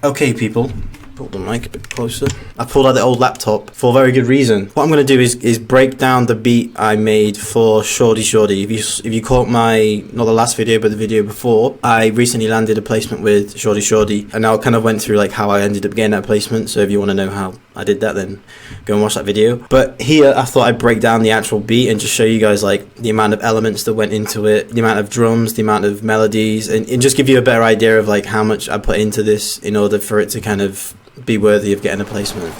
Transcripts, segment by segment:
Okay people, pull the mic a bit closer. I pulled out the old laptop for a very good reason. What I'm going to do is break down the beat I made for Shordie Shordie. If you caught my, not the last video but the video before, I recently landed a placement with Shordie Shordie, and I kind of went through like how I ended up getting that placement. So if you want to know how I did that, then go and watch that video. But here I thought I'd break down the actual beat and just show you guys like the amount of elements that went into it, the amount of drums, the amount of melodies, and just give you a better idea of like how much I put into this in order for it to kind of be worthy of getting a placement.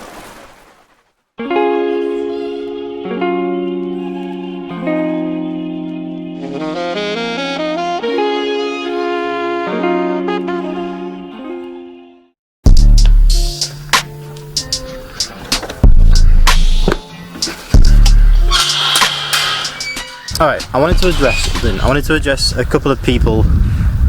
Alright, I wanted to address a couple of people,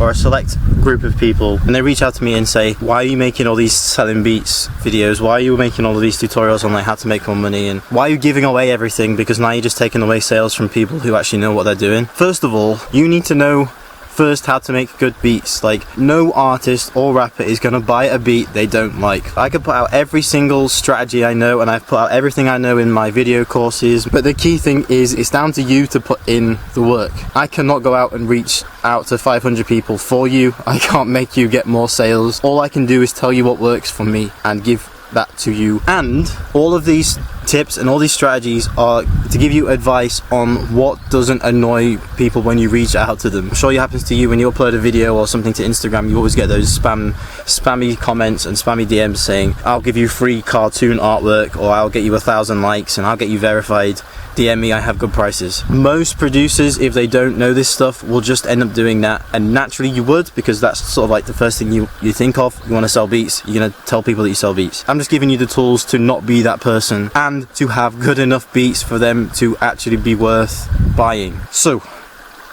or a select group of people, and they reach out to me and say, why are you making all these selling beats videos? Why are you making all of these tutorials on like how to make more money? And why are you giving away everything? Because now you're just taking away sales from people who actually know what they're doing. First of all, you need to know first how to make good beats. Like, no artist or rapper is gonna buy a beat they don't like. I could put out every single strategy I know, and I've put out everything I know in my video courses, but the key thing is it's down to you to put in the work. I cannot go out and reach out to 500 people for you. I can't make you get more sales. All I can do is tell you what works for me and give that to you. And all of these tips and all these strategies are to give you advice on what doesn't annoy people when you reach out to them. I'm sure it happens to you when you upload a video or something to Instagram. You always get those spammy comments and spammy DMs saying, I'll give you free cartoon artwork, or I'll get you 1,000 likes and I'll get you verified. DM me, I have good prices. Most producers, if they don't know this stuff, will just end up doing that, and naturally you would, because that's sort of like the first thing you think of. You want to sell beats, you're going to tell people that you sell beats. I'm just giving you the tools to not be that person and to have good enough beats for them to actually be worth buying. So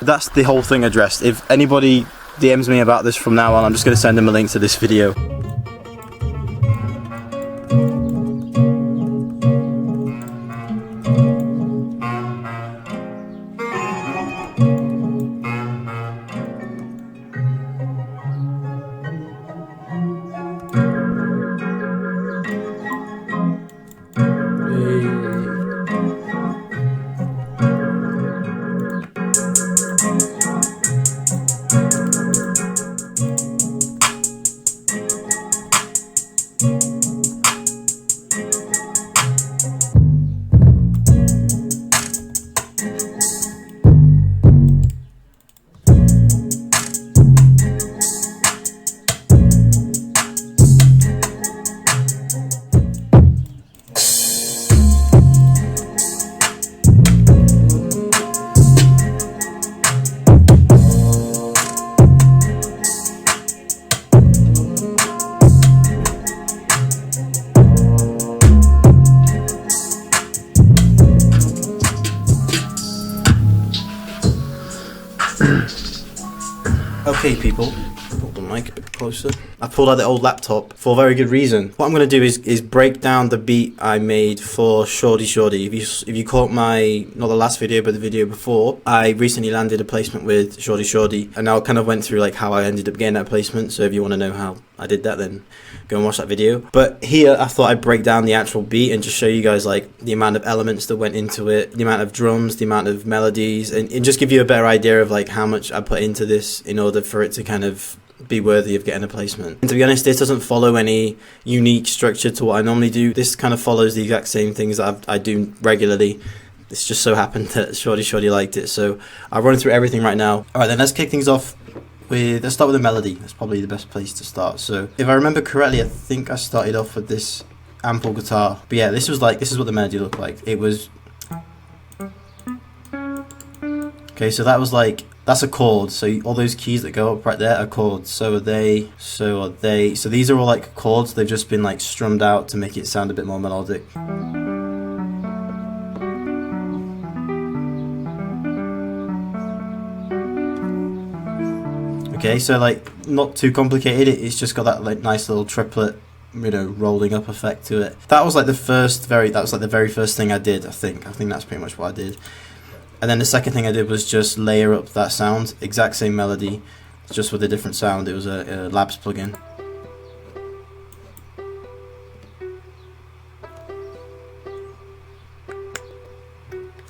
that's the whole thing addressed. If anybody DMs me about this from now on, I'm just going to send them a link to this video. Okay people, pull the mic a bit closer. I pulled out the old laptop for a very good reason. What I'm going to do is break down the beat I made for Shordie Shordie. If you caught my, not the last video but the video before, I recently landed a placement with Shordie Shordie, and I kind of went through like how I ended up getting that placement. So if you want to know how I did that, then go and watch that video. But here I thought I'd break down the actual beat and just show you guys like the amount of elements that went into it, the amount of drums, the amount of melodies, and just give you a better idea of like how much I put into this in order for it to kind of be worthy of getting a placement. And to be honest, this doesn't follow any unique structure to what I normally do. This kind of follows the exact same things that I do regularly. This just so happened that Shordie Shordie liked it, so I'll run through everything right now. Alright then, let's kick things off with, let's start with a melody. That's probably the best place to start. So if I remember correctly, I think I started off with this ample guitar. But yeah, this is what the melody looked like. It was, okay, so that was like, that's a chord. So all those keys that go up right there are chords. So are they, so are they. So these are all like chords. They've just been like strummed out to make it sound a bit more melodic. Okay, so like not too complicated. It's just got that like nice little triplet, you know, rolling up effect to it. That was like the very first thing I did. I think that's pretty much what I did. And then the second thing I did was just layer up that sound, exact same melody, just with a different sound. It was a Labs plugin.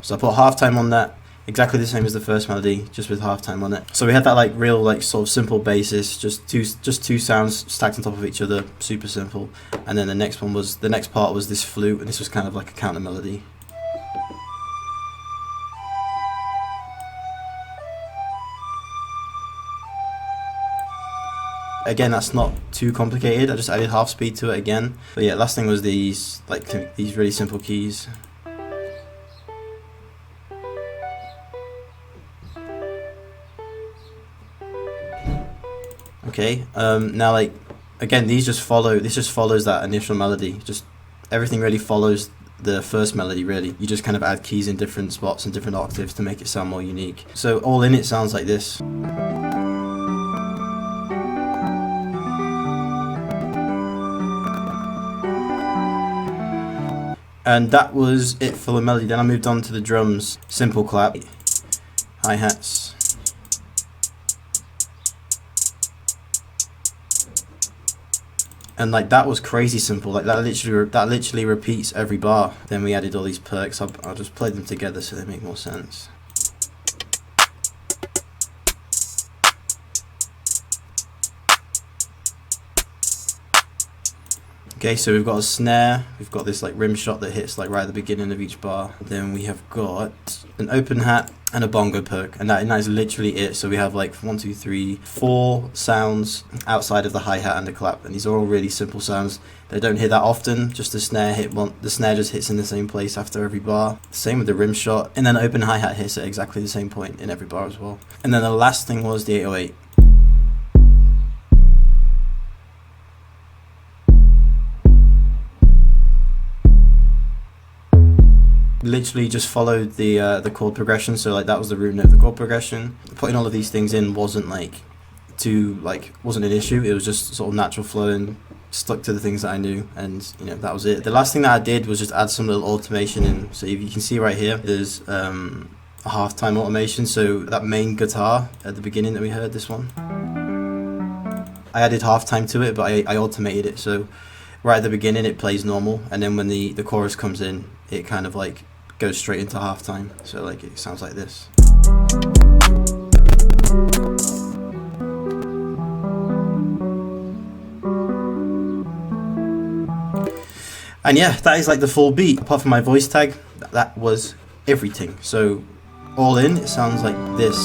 So I put halftime on that, exactly the same as the first melody, just with halftime on it. So we had that like real like sort of simple basis, just two sounds stacked on top of each other, super simple. And then the next part was this flute, and this was kind of like a counter melody. Again, that's not too complicated. I just added half speed to it again. But yeah, last thing was these really simple keys. Okay, now like again, this just follows that initial melody. Just everything really follows the first melody, really. You just kind of add keys in different spots and different octaves to make it sound more unique. So all in, it sounds like this. And that was it for the melody. Then I moved on to the drums. Simple clap, hi-hats, and like that was crazy simple. Like that literally repeats every bar. Then we added all these perks. I'll just play them together so they make more sense. Okay, so we've got a snare, we've got this like rim shot that hits like right at the beginning of each bar. Then we have got an open hat and a bongo perk, and that is literally it. So we have like 1, 2, 3, 4 sounds outside of the hi-hat and the clap, and these are all really simple sounds. They don't hit that often, just the snare just hits in the same place after every bar. Same with the rim shot, and then the open hi-hat hits at exactly the same point in every bar as well. And then the last thing was the 808. Literally just followed the chord progression, so like that was the root note of the chord progression. Putting all of these things in wasn't an issue. It was just sort of natural flowing, stuck to the things that I knew, and you know, that was it. The last thing that I did was just add some little automation in. So if you can see right here, there's a halftime automation. So that main guitar at the beginning that we heard, this one, I added halftime to it, but I automated it. So right at the beginning it plays normal, and then when the chorus comes in, it kind of like goes straight into halftime. So like it sounds like this. And yeah, that is like the full beat. Apart from my voice tag, that was everything. So all in, it sounds like this.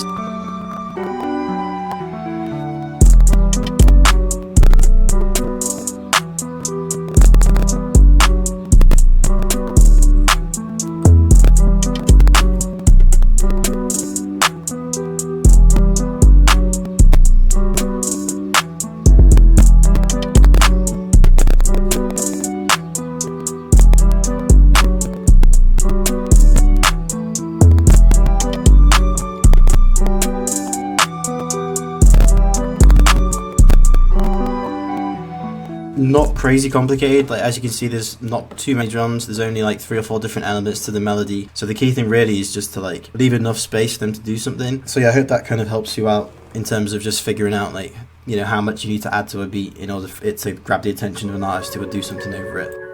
Not crazy complicated. Like as you can see, there's not too many drums. There's only like 3 or 4 different elements to the melody. So the key thing really is just to like leave enough space for them to do something. So yeah, I hope that kind of helps you out in terms of just figuring out like, you know, how much you need to add to a beat in order for it to grab the attention of an artist who would do something over it.